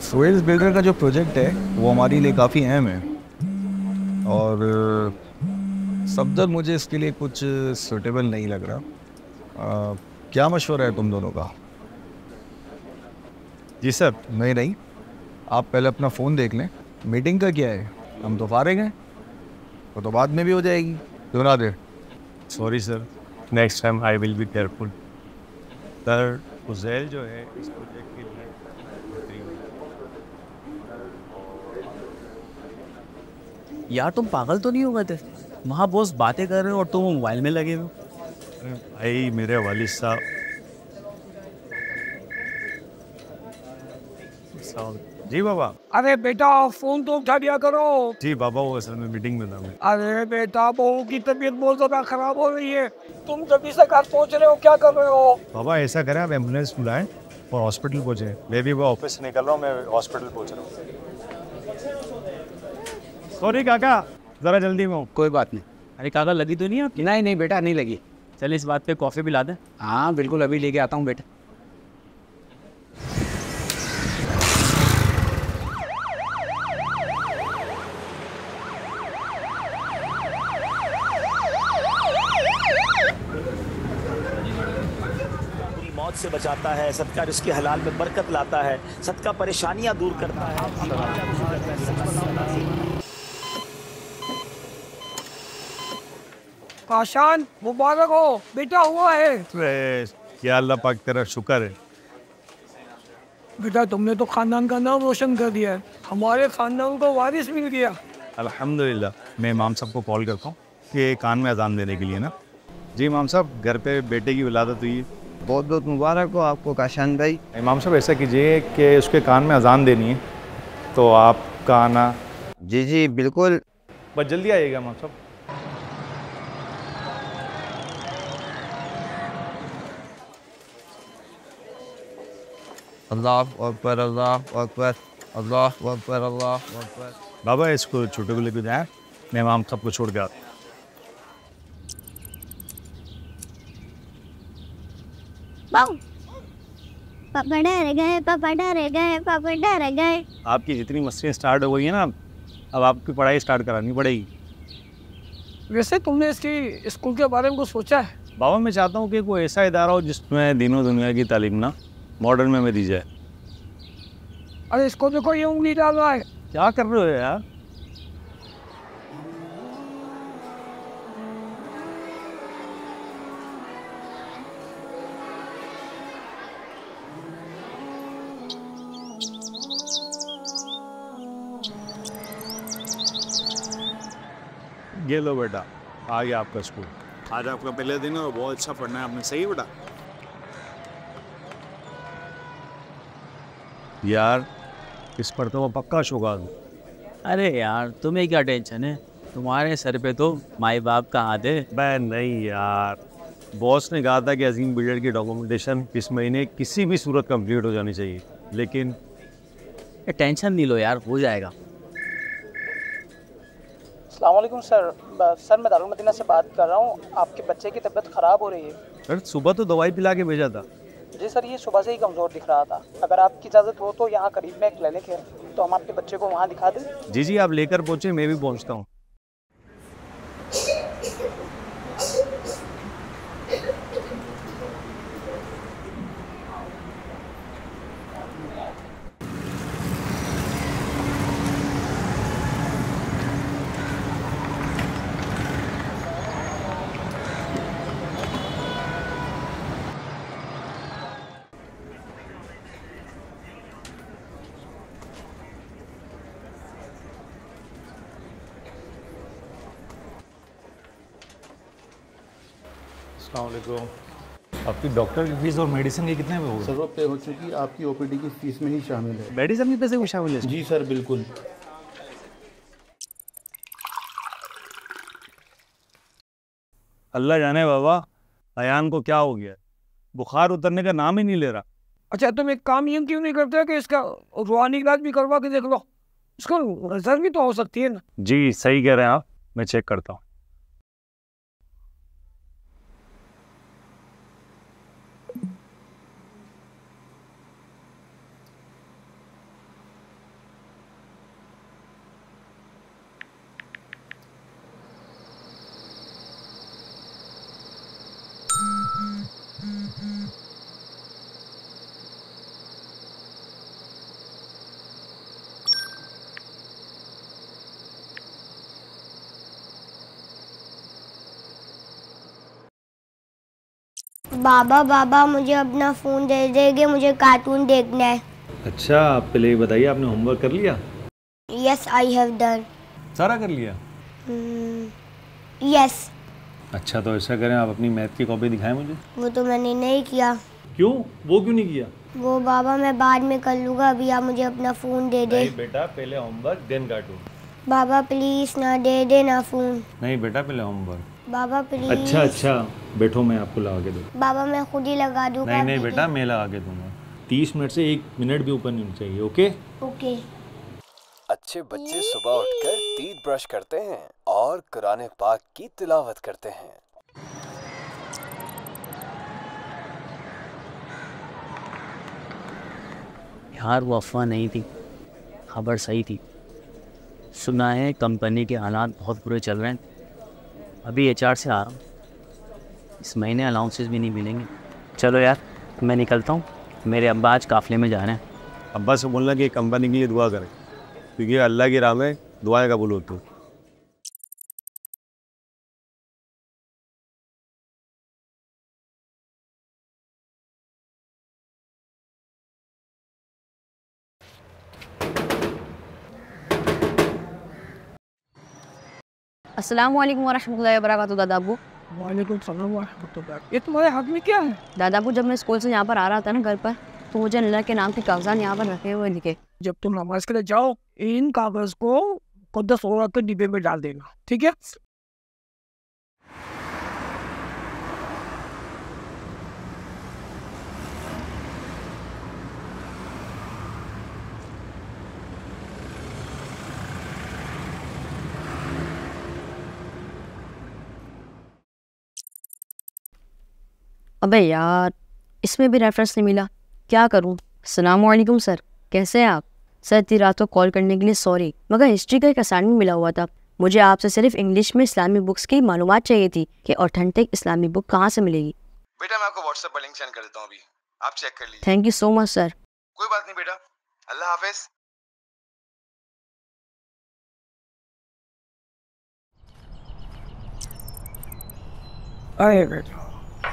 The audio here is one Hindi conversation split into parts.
स्वेल्स बिल्डर का जो प्रोजेक्ट है वो हमारे लिए काफ़ी अहम है और सफदर मुझे इसके लिए कुछ सूटेबल नहीं लग रहा। क्या मशवरा है तुम दोनों का? जी सर। नहीं नहीं, आप पहले अपना फ़ोन देख लें। मीटिंग का क्या है? हम तो फारिग हैं, वो तो बाद में भी हो जाएगी। क्यों ना दे? Sorry sir, next time I will be careful. Sir, उजैल जो है इस प्रोजेक्ट के लिए बेहतरीन है। यार तुम पागल तो नहीं हो गए थे? वहाँ बॉस बातें कर रहे हो और तुम मोबाइल में लगे हो। अरे भाई, मेरे वालिद साहब जी बाबा। अरे बेटा, फोन तो उठा दिया करो। जी बाबा, वो असल में मीटिंग में था मैं। अरे बेटा, बहू की तबीयत बहुत ज्यादा खराब हो रही है। तुम जल्दी से घर पहुंच रहे हो, क्या कर रहे हो? बाबा ऐसा करें, आप एम्बुलेंस बुलाएं और हॉस्पिटल पहुंचे। मैं भी वो ऑफिस से निकल रहा हूँ, मैं हॉस्पिटल पहुंच रहा हूँ। सॉरी काका, जरा जल्दी में हूँ। कोई बात नहीं। अरे काका, लगी तो नहीं है आपकी? नहीं नहीं बेटा, नहीं लगी। चल इस बात पे कॉफ़ी पिला दे। हाँ बिल्कुल, अभी लेके आता हूँ बेटा। बुरी मौत से बचाता है, सदका रिज़्क़ हलाल में बरकत लाता है, सदका परेशानियां दूर करता है। काशान, मुबारक हो बेटा, हुआ है। अरे, या अल्लाह पाक तेरा शुक्र है। बेटा, तुमने तो खानदान का नाम रोशन कर दिया है। हमारे खानदान को वारिस मिल गया। अल्हम्दुलिल्लाह। मैं इमाम साहब को कॉल करता हूँ कि कान में अजान देने के लिए ना। जी इमाम साहब, घर पे बेटे की विलादत हुई है। बहुत बहुत मुबारक हो आपको काशान भाई। इमाम साहब ऐसा कीजिए कि उसके कान में अजान देनी है, तो आपका आना। जी जी बिल्कुल। बस जल्दी आइएगा इमाम साहब। अल्लाह अकबर, अल्लाह अकबर, अल्लाह अकबर, अल्लाह अकबर। बाबा इसको छोटे को लेकर जाए, मैं इमाम साहब को छोड़ के आता हूँ। पापा डर गए, पापा डर गए, पापा डर गए। आपकी जितनी मस्तियाँ स्टार्ट हो गई है ना, अब आपकी पढ़ाई स्टार्ट करानी पड़ेगी। वैसे तुमने इसकी स्कूल के बारे में कुछ सोचा है? बाबा मैं चाहता हूँ कि कोई ऐसा इदारा हो जिसमें दिनों दुनिया की तालीम ना मॉडर्न में दी जाए। अरे इसको देखो, ये उंगली डाल रहा है। क्या कर रहे हो यार? ये लो बेटा, आ गया आपका स्कूल। आज आपका पहले दिन है और बहुत अच्छा पढ़ना है आपने। सही है बेटा? यार इस पर तो वो पक्का शुगर। अरे यार, तुम्हें क्या टेंशन है? तुम्हारे सर पे तो माई बाप का हाथ है। मैं नहीं यार, बॉस ने कहा था कि अजीम बिल्डर की डॉक्यूमेंटेशन इस महीने किसी भी सूरत कंप्लीट हो जानी चाहिए, लेकिन टेंशन नहीं लो यार, हो जाएगा। अस्सलाम वालेकुम सर। सर मैं दारुल मदीना से बात कर रहा हूँ। आपके बच्चे की तबीयत ख़राब हो रही है। अरे सुबह तो दवाई पिला के भेजा था। जी सर, ये सुबह से ही कमज़ोर दिख रहा था। अगर आपकी इजाज़त हो तो यहाँ करीब में एक क्लिनिक है, तो हम आपके बच्चे को वहाँ दिखा दें। जी जी, आप लेकर पहुँचे, मैं भी पहुँचता हूँ। आपकी डॉक्टर की फीस और मेडिसिन के कितने में होगा? सर वो पे हो चुकी, आपकी ओपीडी की फीस में ही शामिल है। मेडिसिन के पैसे भी शामिल है? जी सर बिल्कुल। अल्लाह जाने बाबा, अयान को क्या हो गया, बुखार उतरने का नाम ही नहीं ले रहा। अच्छा, तुम एक काम ये क्यों नहीं करते कि इसका रूहानी इलाज भी करवा के देख लो? इसको नजर भी तो हो सकती है ना। जी सही कह रहे हैं आप, मैं चेक करता हूँ। बाबा बाबा मुझे अपना फ़ोन दे देंगे, मुझे कार्टून देखना है। अच्छा, आप पहले ये बताइए, आपने होमवर्क कर लिया? Yes I have done. सारा कर लिया? यस। अच्छा, तो ऐसा करें, आप अपनी मैथ की कॉपी दिखाएं मुझे। वो तो मैंने नहीं किया। क्यों? वो क्यों नहीं किया? वो बाबा मैं बाद में कर लूँगा, अभी आप मुझे अपना फ़ोन दे दे। नहीं बेटा, पहले होमवर्क देन कार्टून। बाबा प्लीज़ ना दे दे ना फ़ोन। नहीं बेटा, पहले होमवर्क। Baba please. अच्छा, बैठो, मैं आपको लगा के दूँ। बाबा मैं खुद ही लगा दूँगा। नहीं बेटा, मैं लगा के दूंगा। 30 मिनट से 1 मिनट भी ऊपर नहीं होनी चाहिए। ओके? ओके। अच्छे बच्चे सुबह उठकर दांत ब्रश करते हैं और कुरान पाक की तिलावत करते हैं। यार वो अफवाह नहीं थी, खबर सही थी। सुना है कंपनी के हालात बहुत बुरे चल रहे हैं। अभी एचआर से आ रहा हूँ, इस महीने अलाउंसेस भी नहीं मिलेंगे। चलो यार, मैं निकलता हूँ, मेरे अब्बा आज काफ़िले में जा रहे हैं। अब्बा से बोलना कि कंपनी के लिए दुआ करें, क्योंकि अल्लाह की राह में दुआएं कबूल होती हैं। अस्सलाम वालेकुम वरहमतुल्लाहि वबरकातुहू दादा अब्बू। वालेकुम सलाम व रहमतुल्लाह। ये तुम्हारे हाथ में क्या है? दादा अब्बू, जब मैं स्कूल से यहाँ पर आ रहा था ना घर पर, तो मुझे अल्लाह के नाम के कागजात यहाँ पर रखे हुए दिखे। जब तुम नमाज के लिए जाओ, इन कागज को मुक़द्दस औरत के डिब्बे में डाल देना, ठीक है? अबे यार, इसमें भी रेफरेंस नहीं मिला, क्या करूँ? अस्सलाम वालेकुम सर, कैसे हैं आप? सर इतनी रात को कॉल करने के लिए सॉरी, मगर हिस्ट्री का एक असाइनमेंट मिला हुआ था। मुझे आपसे सिर्फ इंग्लिश में इस्लामी बुक्स की मालूमात चाहिए थी कि ऑथेंटिक इस्लामी बुक कहाँ से मिलेगी। बेटा मैं आपको व्हाट्सएप पर लिंक सेंड कर देता हूँ, अभी आप चेक कर लीजिए। Thank you so much sir. कोई बात नहीं बेटा, अल्लाह हाफिज। अरे बेटा,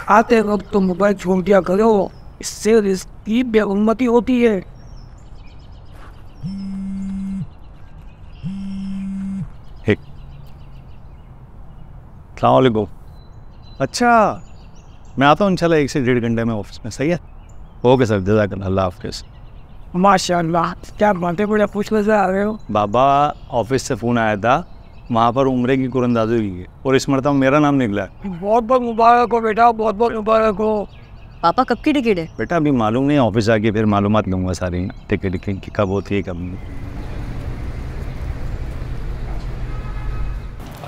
आते वक्त तो मोबाइल छोड़ दिया करो, इससे रिस्क की बेउम्मती होती है। अस्सलामुअलैकुम। अच्छा, मैं आता हूँ इंशाल्लाह 1 से 1.5 घंटे में ऑफिस में। सही है? ओके सर, जज़ाकल्लाह, अल्लाह हाफ़िज़। माशाल्लाह, क्या बातें बड़े खुश नजर आ रहे हो। बाबा, ऑफिस से फ़ोन आया था, वहाँ पर उम्रे की कुरंदाजी हुई है और इस मरतबा मेरा नाम निकला है। बहुत बहुत मुबारक हो बेटा, बहुत बहुत मुबारक हो। पापा कब की टिकट है? बेटा अभी मालूम नहीं, ऑफिस आके फिर मालूमात लूँगा सारी टिकट की कब होती है कब नहीं।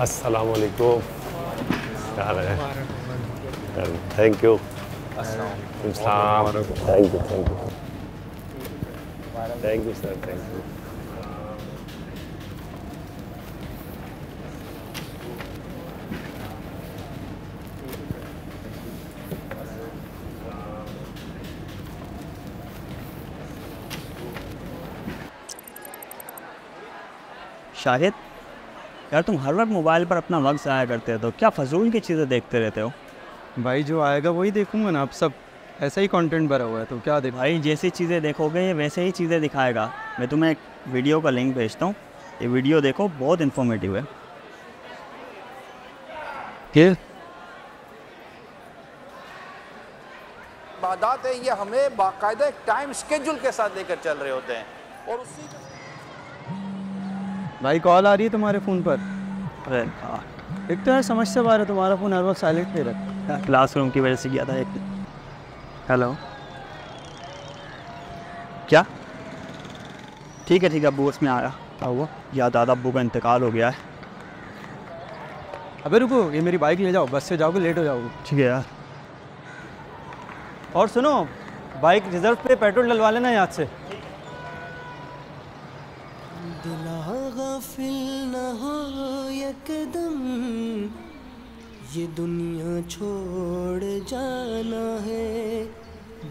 अस्सलाम वालेकुम। क्या हाल है? Thank you. Thank you sir, thank you. Shahid, यार तुम हर वक्त मोबाइल पर अपना वक्त ज़ाया करते हो, तो क्या फजूल की चीज़ें देखते रहते हो? भाई जो आएगा वही देखूंगा ना, अब सब ऐसा ही कंटेंट भरा हुआ है तो क्या देखो। भाई जैसी चीज़ें देखोगे वैसे ही चीज़ें दिखाएगा। मैं तुम्हें एक वीडियो का लिंक भेजता हूँ, ये वीडियो देखो, बहुत इन्फॉर्मेटिव है। इबादत है, ये हमें बाकायदा एक टाइम स्केड्यूल के साथ लेकर चल रहे होते हैं और उसी भाई कॉल आ रही है तुम्हारे फ़ोन पर। अरे एक तो यार समझ से बाहर है, तुम्हारा फ़ोन हर वक्त साइलेंट पे रखा। क्लासरूम की वजह से किया था। एक हेलो, क्या? ठीक है अबू, उसमें आया क्या हुआ? या दादा अब्बू का इंतकाल हो गया है। अबे रुको, ये मेरी बाइक ले जाओ, बस से जाओगे लेट हो जाओगे। ठीक है यार। और सुनो, बाइक रिजर्व पे पेट्रोल डलवा लेना याद से। गाफिल न हो यकदम, ये दुनिया छोड़ जाना है,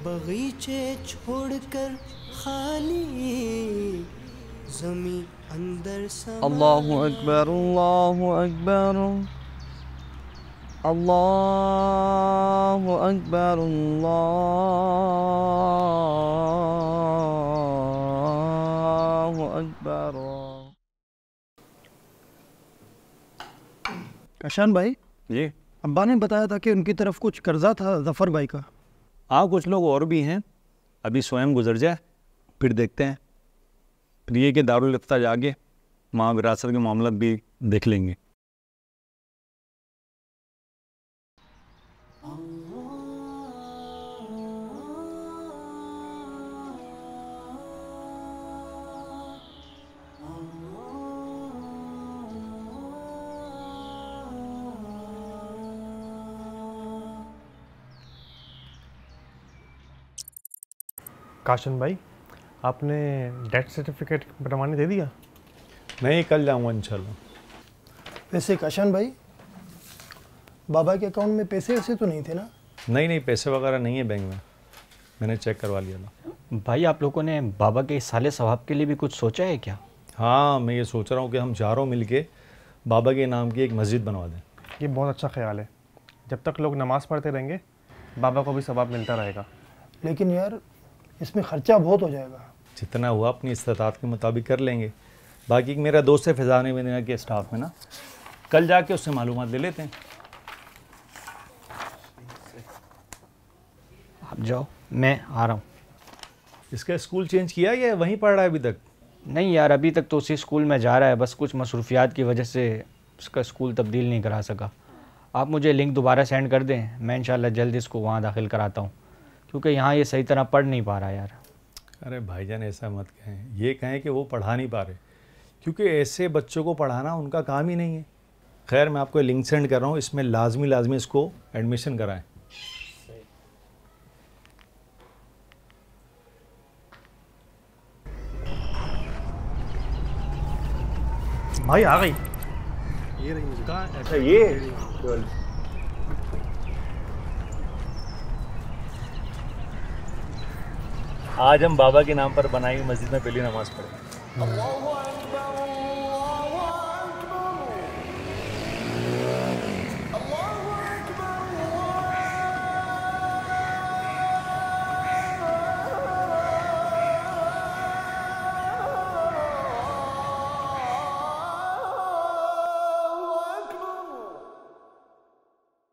बगीचे छोड़कर खाली ज़मीं अंदर समा। अल्लाहु अकबर, अल्लाहु अकबर। अल्लाहु अकबर अल्लाहु अकबर। काशान भाई जी। अब्बा ने बताया था कि उनकी तरफ कुछ कर्जा था जफ़र भाई का। हाँ, कुछ लोग और भी हैं। अभी स्वयं गुजर जाए फिर देखते हैं। फिर ये कि दारुल इफ्ता जाके वहाँ विरासत के मामला भी देख लेंगे। काशन भाई, आपने डेथ सर्टिफिकेट बनवाने दे दिया? नहीं, कल जाऊँगा इंशाल्लाह। वैसे काशान भाई, बाबा के अकाउंट में पैसे ऐसे तो नहीं थे ना? नहीं, पैसे वगैरह नहीं है बैंक में, मैंने चेक करवा लिया था। भाई, आप लोगों ने बाबा के साले सवाब के लिए भी कुछ सोचा है क्या? हाँ, मैं ये सोच रहा हूँ कि हम चारों मिलके बाबा के नाम की एक मस्जिद बनवा दें। ये बहुत अच्छा ख्याल है। जब तक लोग नमाज़ पढ़ते रहेंगे, बाबा को भी सवाब मिलता रहेगा। लेकिन यार, इसमें ख़र्चा बहुत हो जाएगा। जितना हुआ अपनी इस्तात के मुताबिक कर लेंगे। बाकी मेरा दोस्त है फ़िज़ान मदीना के स्टाफ में ना, कल जाके उससे मालूमात ले लेते हैं। आप जाओ, मैं आ रहा हूँ। इसका स्कूल चेंज किया या वहीं पढ़ रहा है अभी तक? नहीं यार, अभी तक तो उसी स्कूल में जा रहा है, बस कुछ मसरूफियात की वजह से उसका स्कूल तब्दील नहीं करा सका। आप मुझे लिंक दोबारा सेंड कर दें, मैं इंशाल्लाह जल्द इसको वहाँ दाखिल कराता हूँ, क्योंकि यहाँ ये सही तरह पढ़ नहीं पा रहा यार। अरे भाईजान, ऐसा मत कहें, ये कहें कि वो पढ़ा नहीं पा रहे, क्योंकि ऐसे बच्चों को पढ़ाना उनका काम ही नहीं है। खैर, मैं आपको लिंक सेंड कर रहा हूँ, इसमें लाजमी इसको एडमिशन कराएं। भाई आ गई। ये रही मुझे। कहाँ? अच्छा, ये आज हम बाबा के नाम पर बनाई हुई मस्जिद में पहली नमाज पढ़ें।